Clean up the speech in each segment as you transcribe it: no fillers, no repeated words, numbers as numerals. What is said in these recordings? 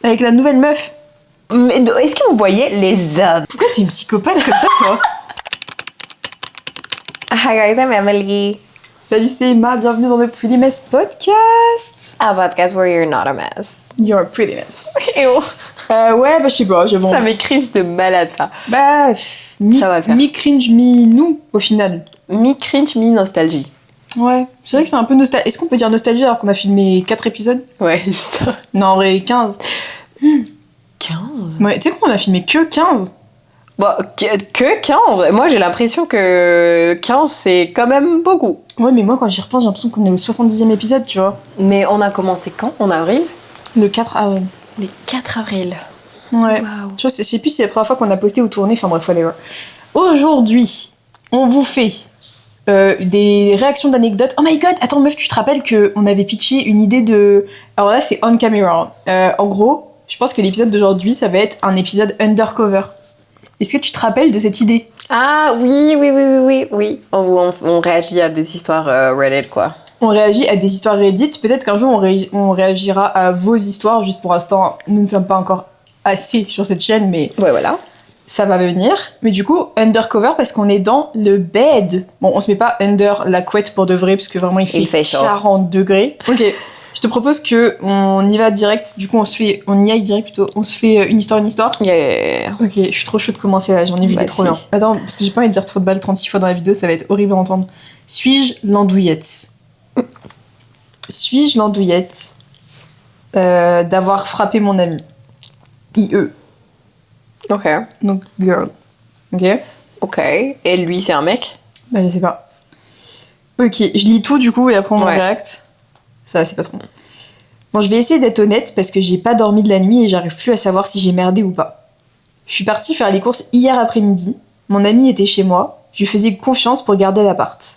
Avec la nouvelle meuf. Mais est-ce que vous voyez les hommes? Pourquoi t'es une psychopathe comme ça, toi? Hi guys, I'm Emily. Salut, c'est Emma, bienvenue dans le Pretty Mess Podcast. A podcast where you're not a mess. You're a pretty mess. Ew. Ouais, bah je sais pas, bon. Ça m'écrit de malade ça. Bah, Ça va le faire. Mi-cringe, mi-nous, au final. Mi-cringe, mi-nostalgie. Ouais, c'est vrai que c'est un peu nostalgie. Est-ce qu'on peut dire nostalgie alors qu'on a filmé 4 épisodes? Ouais, juste. Non, en vrai, 15. 15? Ouais, tu sais quoi, on a filmé que 15. Bon, que 15? Moi j'ai l'impression que 15 c'est quand même beaucoup. Ouais, mais moi quand j'y repense, j'ai l'impression qu'on est au 70e épisode, tu vois. Mais on a commencé quand? En avril? Le 4 avril. Le 4 avril. Ouais. Waouh. Tu vois, je sais plus si c'est la première fois qu'on a posté ou tourné, enfin bref, whatever. Aujourd'hui, on vous fait des réactions d'anecdotes. Oh my god, attends meuf, tu te rappelles qu'on avait pitché une idée de... Alors là, c'est on camera. En gros, je pense que l'épisode d'aujourd'hui, ça va être un épisode undercover. Est-ce que tu te rappelles de cette idée? Ah oui. On réagit à des histoires Reddit quoi. On réagit à des histoires Reddit. Peut-être qu'un jour, on réagira à vos histoires. Juste pour l'instant, nous ne sommes pas encore assez sur cette chaîne, mais Ouais voilà. ça va venir. Mais du coup, undercover parce qu'on est dans le bed. Bon, on se met pas under la couette pour de vrai, parce que vraiment, il fait chaud. 40 degrés. Ok. Je te propose que on y va direct. Du coup, on y aille direct plutôt. On se fait une histoire. Yeah. Ok, je suis trop chaud de commencer là, j'en ai vu des trop bien. Attends, parce que j'ai pas envie de dire trop de balles 36 fois dans la vidéo, ça va être horrible à entendre. Suis-je l'andouillette d'avoir frappé mon ami? IE. Ok. Donc, girl. Ok? Ok. Et lui c'est un mec? Bah, je sais pas. Ok, je lis tout du coup et après on en Ouais. réacte. Ça, c'est pas trop. Bon, je vais essayer d'être honnête parce que j'ai pas dormi de la nuit et j'arrive plus à savoir si j'ai merdé ou pas. Je suis partie faire les courses hier après-midi. Mon ami était chez moi. Je lui faisais confiance pour garder l'appart.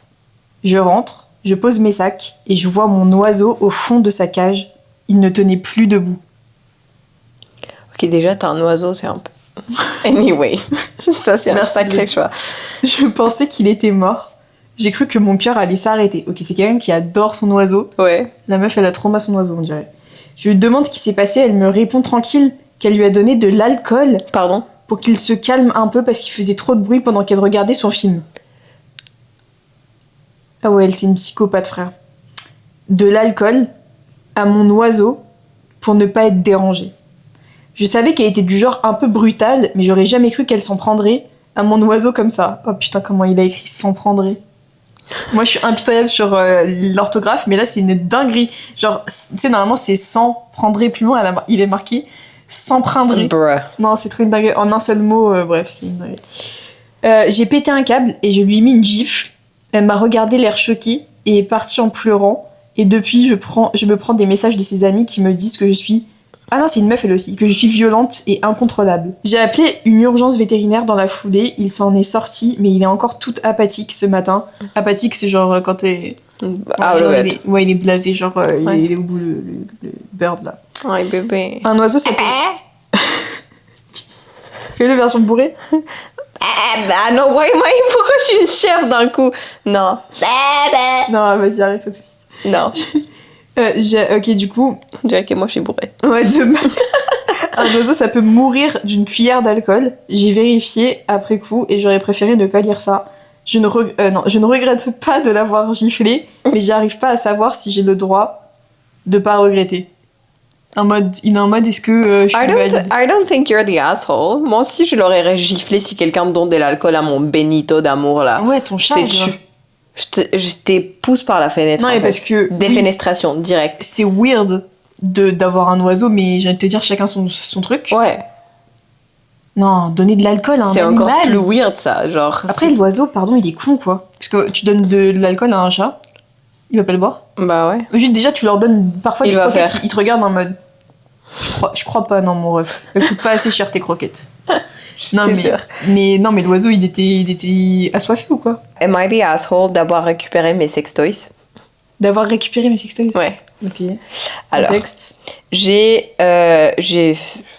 Je rentre, je pose mes sacs et je vois mon oiseau au fond de sa cage. Il ne tenait plus debout. Ok, déjà t'as un oiseau, c'est un peu... Anyway. Ça c'est un Merci sacré de- choix. Je pensais qu'il était mort. J'ai cru que mon cœur allait s'arrêter. Ok, c'est quelqu'un qui adore son oiseau. Ouais. La meuf, elle a trop mal son oiseau, on dirait. Je lui demande ce qui s'est passé, elle me répond tranquille qu'elle lui a donné de l'alcool Pardon? pour qu'il se calme un peu parce qu'il faisait trop de bruit pendant qu'elle regardait son film. Ah ouais, elle, c'est une psychopathe, frère. De l'alcool à mon oiseau pour ne pas être dérangée. Je savais qu'elle était du genre un peu brutale, mais j'aurais jamais cru qu'elle s'en prendrait à mon oiseau comme ça. Oh putain, comment il a écrit s'en prendrait. Moi, je suis impitoyable sur l'orthographe, mais là, c'est une dinguerie. Genre, tu sais, normalement, c'est s'en prendrait plus loin. Il est marqué s'en prendrait. Bruh. Non, c'est trop une dinguerie. En un seul mot, bref, c'est une dinguerie. J'ai pété un câble et je lui ai mis une gifle. Elle m'a regardé l'air choquée et est partie en pleurant. Et depuis, je me prends des messages de ses amis qui me disent que je suis... Ah non, c'est une meuf elle aussi, que je suis violente et incontrôlable. J'ai appelé une urgence vétérinaire dans la foulée, il s'en est sorti, mais il est encore tout apathique ce matin. Apathique, c'est genre quand t'es... Ah genre, ouais. il est blasé, genre Ouais. il est au bout le bird là. Ouais, bébé. Un oiseau, ça peut... Fais-le version bourrée. Ah non, pourquoi je suis une chèvre d'un coup? Non. Non, vas-y, arrête ça tout de suite. Non. Ok, du coup... On dirait que moi je suis bourrée. Ouais, un oiseau, ça peut mourir d'une cuillère d'alcool. J'ai vérifié après coup et j'aurais préféré ne pas lire ça. Je ne regrette pas de l'avoir giflé, mais j'arrive pas à savoir si j'ai le droit de pas regretter. Il est en mode, est-ce que je suis valide? I don't think you're the asshole. Moi aussi je l'aurais giflé si quelqu'un me donne de l'alcool à mon Benito d'amour là. Ouais, ton chat, Je t'ai genre. tué. Je t'ai pousse par la fenêtre. Non, en mais fait. parce que... Défenestration, direct. C'est weird d'avoir un oiseau, mais j'ai envie de te dire, chacun son truc. Ouais. Non, donner de l'alcool à un C'est animal. encore plus weird ça. Genre. Après, l'oiseau, pardon, il est con, quoi. Parce que tu donnes de l'alcool à un chat, il va pas le boire. Bah ouais. Juste déjà, tu leur donnes parfois Il des va croquettes, faire. ils te regardent en mode... Je crois pas, non, mon ref. Ça coûte pas assez cher tes croquettes. Non, mais l'oiseau, il était assoiffé ou quoi? Am I the asshole d'avoir récupéré mes sextoys? D'avoir récupéré mes sextoys? Ouais. Ok. Alors, Contexte. j'ai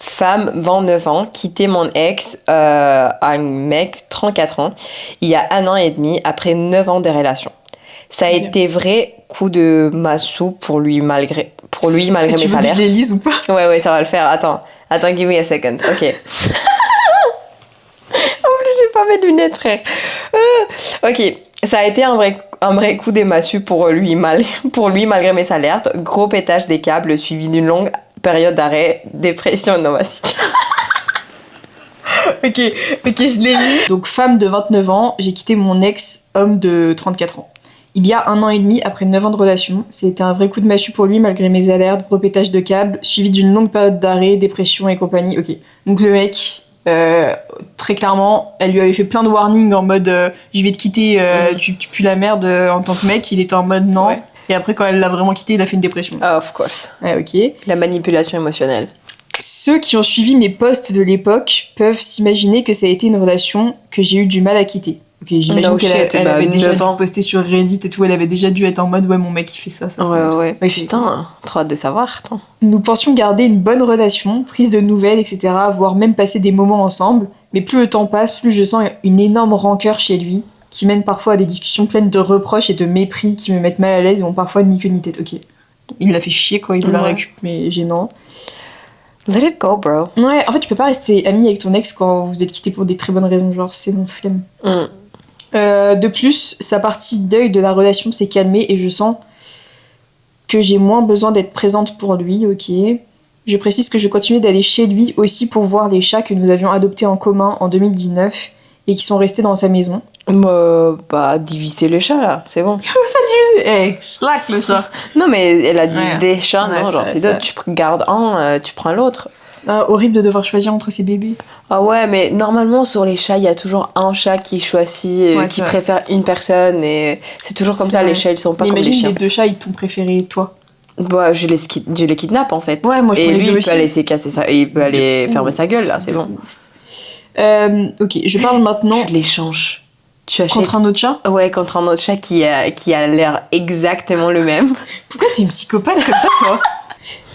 femme 29 ans quitté mon ex un mec 34 ans il y a 1 an et demi après 9 ans de relation. Ça a Ok. été vrai coup de massue pour lui malgré mes Tu veux que je alertes. les lise ou pas? Ouais, ça va le faire. Attends, give me a second. Ok. En plus, j'ai pas mes lunettes, frère. Ok, ça a été un vrai coup des massues pour lui malgré mes alertes. Gros pétage des câbles suivi d'une longue période d'arrêt, dépression, novacité. Ok, je l'ai lu. Donc, femme de 29 ans, j'ai quitté mon ex, homme de 34 ans. Il y a 1 an et demi, après 9 ans de relation, c'était un vrai coup de massue pour lui, malgré mes alertes, gros pétage de câble, suivi d'une longue période d'arrêt, dépression et compagnie. Ok, donc le mec, très clairement, elle lui avait fait plein de warnings en mode je vais te quitter, tu pues la merde en tant que mec. Il était en mode non. Ouais. Et après, quand elle l'a vraiment quitté, il a fait une dépression. Of course. Ouais, ok. La manipulation émotionnelle. Ceux qui ont suivi mes posts de l'époque peuvent s'imaginer que ça a été une relation que j'ai eu du mal à quitter. Ok, j'imagine No qu'elle shit, avait déjà 9 dû ans. poster sur Reddit et tout, elle avait déjà dû être en mode ouais, mon mec il fait ça. Ouais. Ok. Putain, trop hâte de savoir. Attends. Nous pensions garder une bonne relation, prise de nouvelles, etc., voire même passer des moments ensemble, mais plus le temps passe, plus je sens une énorme rancœur chez lui, qui mène parfois à des discussions pleines de reproches et de mépris qui me mettent mal à l'aise et ont parfois ni queue ni tête. Ok. Il l'a fait chier quoi, il l'a Ouais. récup, mais gênant. Let it go, bro. Ouais, en fait, tu peux pas rester ami avec ton ex quand vous êtes quitté pour des très bonnes raisons, genre c'est mon flemme. De plus, sa partie deuil de la relation s'est calmée et je sens que j'ai moins besoin d'être présente pour lui, ok. Je précise que je continue d'aller chez lui aussi pour voir les chats que nous avions adoptés en commun en 2019 et qui sont restés dans sa maison. Diviser le chat là, c'est bon. Eh, slack le chat. Non, mais elle a dit Ouais. des chats, Ouais, non, genre ça- c'est ça- d'autres, tu gardes un, tu prends l'autre. Ah, horrible de devoir choisir entre ses bébés. Ah ouais, mais normalement sur les chats, il y a toujours un chat qui choisit, Ouais, qui c'est vrai. préfère une personne et c'est toujours comme C'est ça, vrai. les chats ils sont pas Mais comme les imagine chiens. les 2 chats, ils t'ont préféré toi. Bah, je les kidnappe en fait. Ouais, moi je Et prends les lui, deux il aussi. peut aller se casser ça, et il peut aller Ouh. fermer sa gueule là, c'est bon. Ok, je parle maintenant Tu l'échanges. Tu achètes. contre un autre chat. Ouais, contre un autre chat qui a l'air exactement le même. Pourquoi t'es une psychopathe comme ça, toi?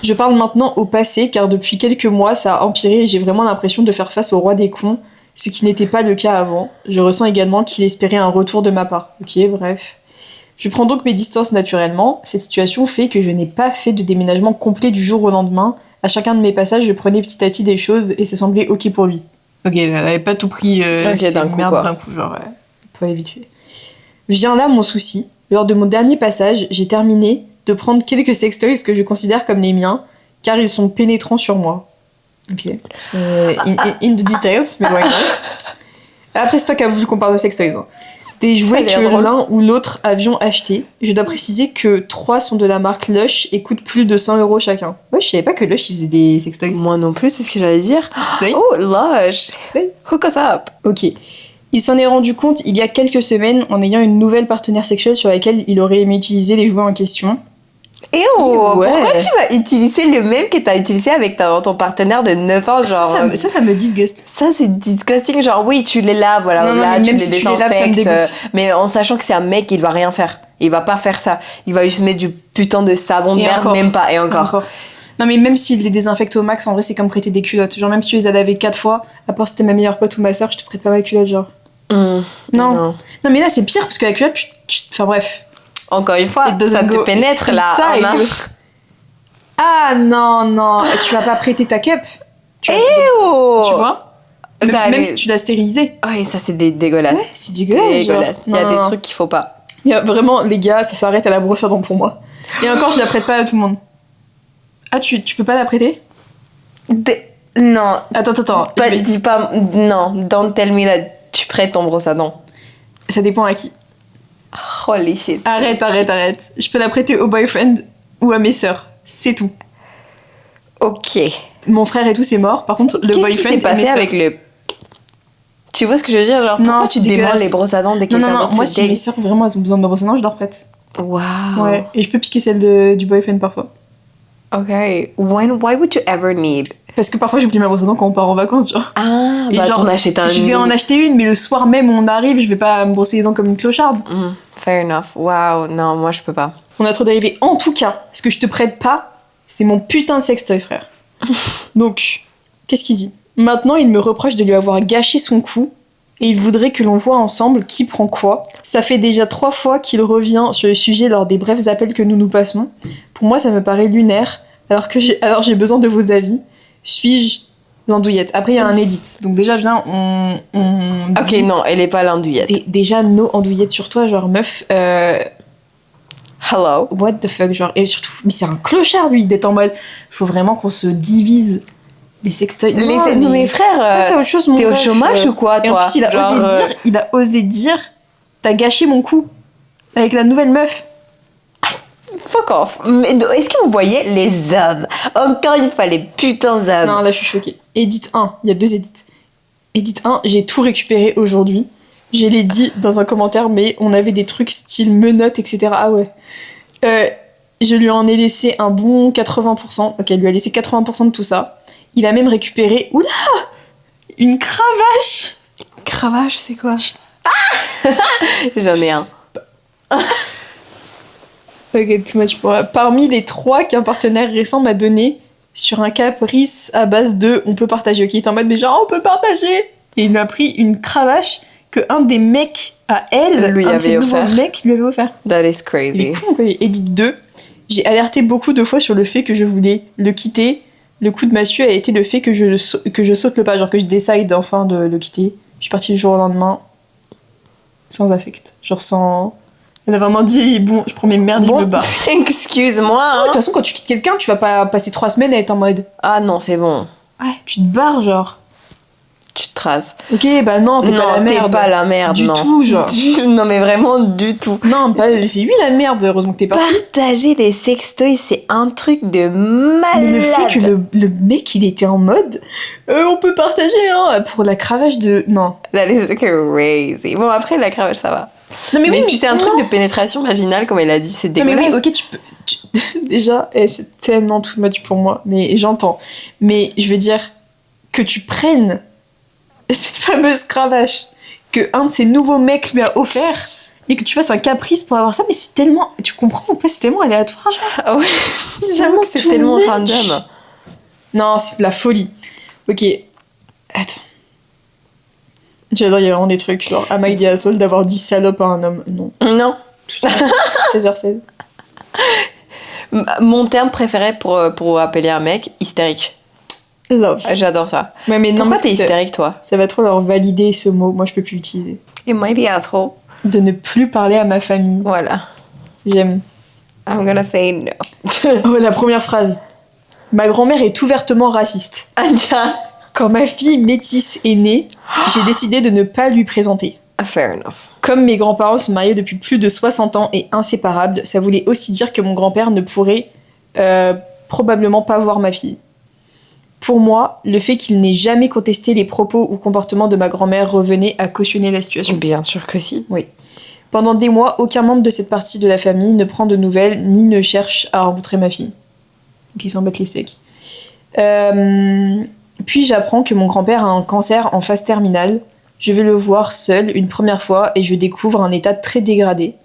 Je parle maintenant au passé, car depuis quelques mois, ça a empiré et j'ai vraiment l'impression de faire face au roi des cons, ce qui n'était pas le cas avant. Je ressens également qu'il espérait un retour de ma part. Ok, bref. Je prends donc mes distances naturellement. Cette situation fait que je n'ai pas fait de déménagement complet du jour au lendemain. À chacun de mes passages, je prenais petit à petit des choses et ça semblait ok pour lui. Ok, elle avait pas tout pris Ok, ces d'un coup, merdes quoi. d'un coup, genre, pas vite fait. Vient là mon souci. Lors de mon dernier passage, j'ai terminé de prendre quelques sextoys que je considère comme les miens, car ils sont pénétrants sur moi. Ok, c'est in the details, mais ouais. Après, c'est toi qui as voulu qu'on parle de sextoys. Hein. Des jouets Ça a que l'air drôle. l'un ou l'autre avions achetés. Je dois préciser que 3 sont de la marque Lush et coûtent plus de 100 € chacun. Ouais, je savais pas que Lush il faisait des sextoys. Moi non plus, c'est ce que j'allais dire. Slay Oh, Lush, Slay hook us up. Ok. Il s'en est rendu compte il y a quelques semaines en ayant une nouvelle partenaire sexuelle sur laquelle il aurait aimé utiliser les jouets en question. Et Ouais. pourquoi tu vas utiliser le même que t'as utilisé avec ton partenaire de 9 ans, genre... Ça me disguste. Ça, c'est disgusting, genre oui, tu les laves, voilà, Non, là, mais tu même les si tu les laves, ça me désinfectes, dégoûte. mais en sachant que c'est un mec, il va rien faire. Il va pas faire ça. Il va juste mettre du putain de savon de Et merde, encore. même pas, et encore. Non, mais même s'il les désinfecte au max, en vrai, c'est comme prêter des culottes. Genre, même si tu les as lavées 4 fois, à part si t'es ma meilleure pote ou ma soeur, je te prête pas ma culotte, genre. Non. Non, mais là, c'est pire parce que la culotte, enfin bref. Encore une fois, It doesn't ça te go pénètre là. inside. Anna. Ah non, tu vas pas prêter ta cup. Tu Oh. tu vois même, Bah, même mais- si tu l'as stérilisée. Ouais, ça c'est dégueulasse. Ouais, c'est dégueulasse. genre. Dégueulasse. Il y a Non, des non. trucs qu'il faut pas. Il y a vraiment, les gars, ça s'arrête à la brosse à dents pour moi. Et encore, je la prête pas à tout le monde. Ah, tu peux pas la prêter? Non. Attends. Pas, je vais- dis pas. Non, don't tell me that tu prêtes ton brosse à dents. Ça dépend à qui. Holy shit. Arrête. Je peux la prêter au boyfriend ou à mes sœurs. C'est tout. Ok. Mon frère et tout, c'est mort. Par contre, le Qu'est-ce boyfriend qui s'est et mes passé sœurs. avec le. Tu vois ce que je veux dire? Genre, Non, pourquoi c'est tu démords dégueulasse. les brosses à dents dès que Non, quelqu'un d'autre moi, se si mes dé- sœurs vraiment elles ont besoin de brosse à dents, je leur prête. Wow. Ouais. Et je peux piquer celle du boyfriend parfois. Ok. Why would you ever need? Parce que parfois, j'oublie ma brosse à dents quand on part en vacances, genre. Ah, Et bah genre, t'en achètes un. Je vais en acheter une, mais le soir même où on arrive, je vais pas me brosser les dents comme une clocharde. Fair enough. Wow. Non, moi je peux pas. On a trop dérivé. En tout cas, ce que je te prête pas, c'est mon putain de sextoy, frère. Donc, qu'est-ce qu'il dit? Maintenant, il me reproche de lui avoir gâché son coup et il voudrait que l'on voit ensemble qui prend quoi. Ça fait déjà 3 fois qu'il revient sur le sujet lors des brefs appels que nous nous passons. Pour moi, ça me paraît lunaire, alors j'ai besoin de vos avis. Suis-je l'andouillette? Après, il y a un edit. Donc déjà, viens, on Ok, dit... non, elle est pas l'andouillette. Et déjà, no andouillette sur toi, genre meuf... Hello. What the fuck, genre... Et surtout, mais c'est un clochard, lui, d'être en mode... Faut vraiment qu'on se divise les sextoys. Non, mes frères, Ouais, c'est autre chose, mon t'es au ref, chômage ou quoi, Et en toi? plus, Genre, il a osé dire, t'as gâché mon coup avec la nouvelle meuf. Fuck off. Mais est-ce que vous voyez les hommes? Encore une fois, les putains d'hommes. Non, là, je suis choquée. Edit 1, il y a 2 edits. Edit 1, j'ai tout récupéré aujourd'hui. Je l'ai dit dans un commentaire, mais on avait des trucs style menottes, etc. Ah ouais. Je lui en ai laissé un bon 80%. Ok, elle lui a laissé 80% de tout ça. Il a même récupéré... Oula! Une cravache! Cravache, c'est quoi? J'en ai un. Ok, too much pour moi. Parmi les 3 qu'un partenaire récent m'a donné sur un caprice à base de on peut partager. Ok, il est en mode mais genre on peut partager. Et il m'a pris une cravache que un des mecs à elle, Lui un de ses avait nouveaux offert. mecs lui avait offert. That is Il est crazy. con, quoi. Edit 2. J'ai alerté beaucoup de fois sur le fait que je voulais le quitter. Le coup de massue a été le fait que je saute le pas, genre que je décide enfin de le quitter. Je suis partie le jour au lendemain sans affect, genre sans... Elle a vraiment dit bon, je prends mes merdes, je me barre. Excuse-moi. De Hein. toute façon, quand tu quittes quelqu'un, tu vas pas passer 3 semaines à être en mode Ah non, c'est bon. ouais, tu te barres, genre. Tu te traces. Ok, bah non, t'es pas la merde. t'es pas la merde, Du non. tout, genre. Non, mais vraiment du tout. Non, c'est lui la merde, heureusement que t'es parti. Partager les sextoys, c'est un truc de malade. Mais le fait que le mec, il était en mode on peut partager, hein, pour la cravache de. Non. That is crazy. Bon, après, la cravache, ça va. Non, Mais, oui, si c'est un truc de pénétration vaginale, comme elle a dit, c'est Non, mais dégueulasse. oui, ok, déjà, c'est tellement too much pour moi, mais j'entends. Mais je veux dire, que tu prennes cette fameuse cravache que un de ces nouveaux mecs lui a offert et que tu fasses un caprice pour avoir ça, mais c'est tellement. Tu comprends ou pas? C'est tellement aléatoire, genre. Ah ouais. J'avoue que c'est too tellement much. random. Non, c'est de la folie. Ok. Attends. J'adore, il y a vraiment des trucs, genre, am I the asshole d'avoir dit salope à un homme? Non. Non. 16h16. Mon terme préféré pour appeler un mec, hystérique. Love. J'adore ça. Ouais, mais non, Pourquoi parce t'es que hystérique, toi? ça va trop leur valider ce mot. Moi, je peux plus l'utiliser. Am I the asshole? De ne plus parler à ma famille. Voilà. J'aime. I'm gonna say no. Oh, la première phrase. Ma grand-mère est ouvertement raciste. Anja. Quand ma fille métisse est née, j'ai décidé de ne pas lui présenter. Fair enough. Comme mes grands-parents sont mariés depuis plus de 60 ans et inséparables, ça voulait aussi dire que mon grand-père ne pourrait probablement pas voir ma fille. Pour moi, le fait qu'il n'ait jamais contesté les propos ou comportements de ma grand-mère revenait à cautionner la situation. Bien sûr que si. Pendant des mois, aucun membre de cette partie de la famille ne prend de nouvelles ni ne cherche à rencontrer ma fille. Donc ils s'en battent les steaks. Puis j'apprends que mon grand-père a un cancer en phase terminale. Je vais le voir seul une première fois et je découvre un état très dégradé.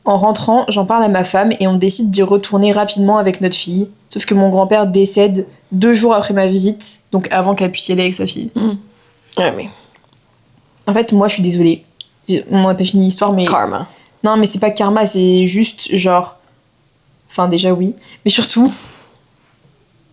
En rentrant, j'en parle à ma femme et on décide d'y retourner rapidement avec notre fille. Sauf que mon grand-père décède 2 jours après ma visite, donc avant qu'elle puisse y aller avec sa fille. Ouais, mais... En fait, moi, je suis désolée. On n'a pas fini l'histoire, mais... Karma. Non, mais c'est pas karma, c'est juste genre... Enfin, déjà, oui. Mais surtout...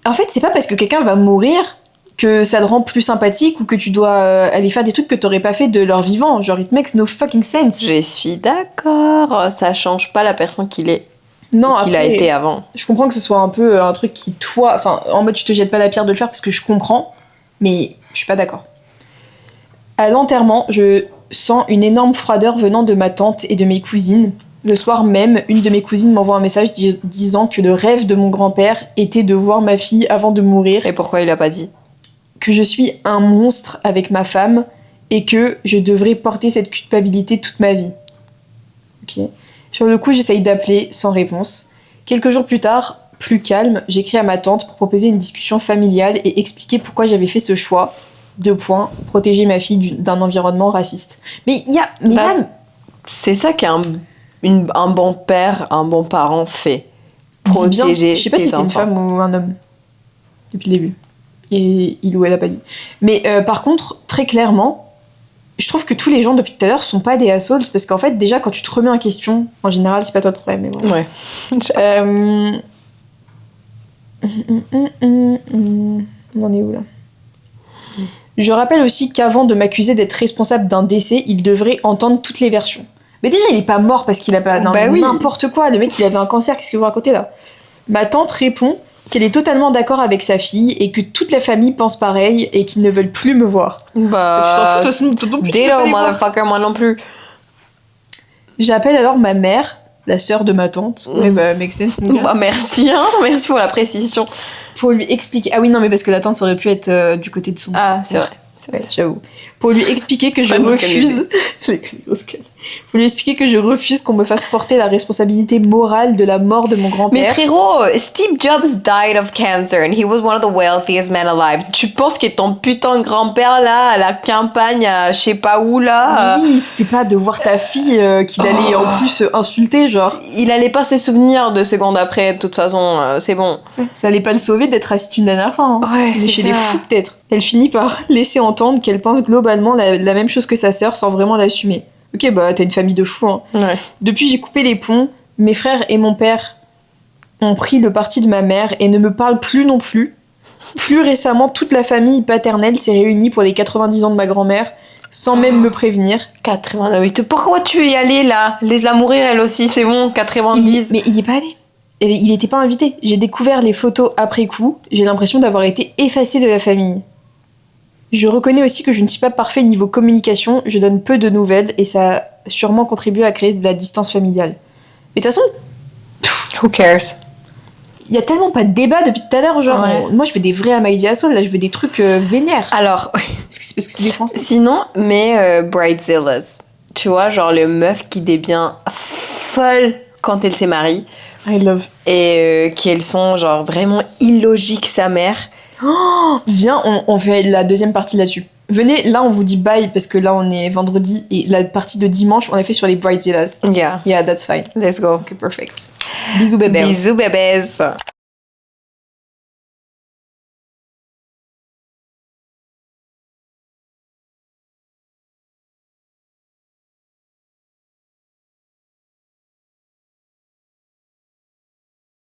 En fait, c'est pas parce que quelqu'un va mourir que ça te rend plus sympathique ou que tu dois aller faire des trucs que t'aurais pas fait de leur vivant. Genre, it makes no fucking sense. Je suis d'accord. Ça change pas la personne qu'il est. Non, qu'il a après, été avant. je comprends que ce soit un peu un truc qui, toi... Enfin, en mode, tu te jettes pas la pierre de le faire parce que je comprends, mais je suis pas d'accord. À l'enterrement, je sens une énorme froideur venant de ma tante et de mes cousines. Le soir même, une de mes cousines m'envoie un message disant que le rêve de mon grand-père était de voir ma fille avant de mourir, Et pourquoi il a pas dit? que je suis un monstre avec ma femme et que je devrais porter cette culpabilité toute ma vie. Ok. Sur le coup, j'essaye d'appeler sans réponse. Quelques jours plus tard, plus calme, j'écris à ma tante pour proposer une discussion familiale et expliquer pourquoi j'avais fait ce choix. 2 points, protéger ma fille d'un environnement raciste. Mais il y a... mais là, C'est ça qu'un bon père, un bon parent fait. dis bien, Protéger je sais pas tes si c'est une enfants. femme ou un homme depuis le début. Et il ou elle a pas dit. Mais par contre, très clairement, je trouve que tous les gens depuis tout à l'heure sont pas des assholes parce qu'en fait, déjà, quand tu te remets en question, en général, c'est pas toi le problème. Mais bon. Ouais. On en est où là? Je rappelle aussi qu'avant de m'accuser d'être responsable d'un décès, il devrait entendre toutes les versions. Mais déjà, il est pas mort parce qu'il a pas. Non, oui. N'importe quoi. Le mec, il avait un cancer. Qu'est-ce que vous racontez là? Ma tante répond qu'elle est totalement d'accord avec sa fille et que toute la famille pense pareil et qu'ils ne veulent plus me voir. Bah. Tu t'en fous, toi non plus. Ditto, motherfucker, moi non plus. J'appelle alors ma mère, la sœur de ma tante. Ouais, bah, make sense, mon gars. Bah, merci, hein. Merci pour la précision. Pour lui expliquer. Ah oui, non, mais parce que la tante, ça aurait pu être du côté de son. Ah, c'est vrai. Ouais, j'avoue. Pour lui expliquer que je refuse. Pour lui expliquer que je refuse qu'on me fasse porter la responsabilité morale de la mort de mon grand-père. Mais frérot, Steve Jobs died of cancer and he was one of the wealthiest men alive. Tu penses que ton putain de grand-père là, à la campagne, à je sais pas où là. Oui, c'était pas de voir ta fille qu'il allait en plus insulter, genre. Il allait pas se souvenir de secondes après, de toute façon, c'est bon. Ça allait pas le sauver d'être assis une dernière fois. Hein. Ouais, il est chez ça. les fous peut-être. Elle finit par laisser entendre qu'elle pense globalement la même chose que sa sœur sans vraiment l'assumer. Ok, bah t'as une famille de fous. Hein. Ouais. Depuis, j'ai coupé les ponts. Mes frères et mon père ont pris le parti de ma mère et ne me parlent plus non plus. Plus récemment, toute la famille paternelle s'est réunie pour les 90 ans de ma grand-mère sans même me prévenir. 88. Pourquoi tu es allée là? Laisse-la mourir elle aussi, c'est bon, 90. Mais il est pas allé. Il était pas invité. J'ai découvert les photos après coup. J'ai l'impression d'avoir été effacée de la famille. Je reconnais aussi que je ne suis pas parfait niveau communication, je donne peu de nouvelles et ça a sûrement contribué à créer de la distance familiale. Mais de toute façon, Who cares? il y a tellement pas de débat depuis tout à l'heure, genre, Ouais. moi je veux des vrais Amaïdi Assol, là je veux des trucs vénères. Alors, Est-ce que c'est parce que c'est des Français? sinon, mais Bridezillas, tu vois, genre le meuf qui devient folle quand elle se marie I love. et qu'elles sont genre vraiment illogiques sa mère. Viens, on fait la deuxième partie là-dessus. Venez, là on vous dit bye parce que là on est vendredi et la partie de dimanche on a fait sur les Bridezillas. Yeah, Yeah, that's fine. let's go. Ok, perfect. Bisous bébé. Bisous bébés.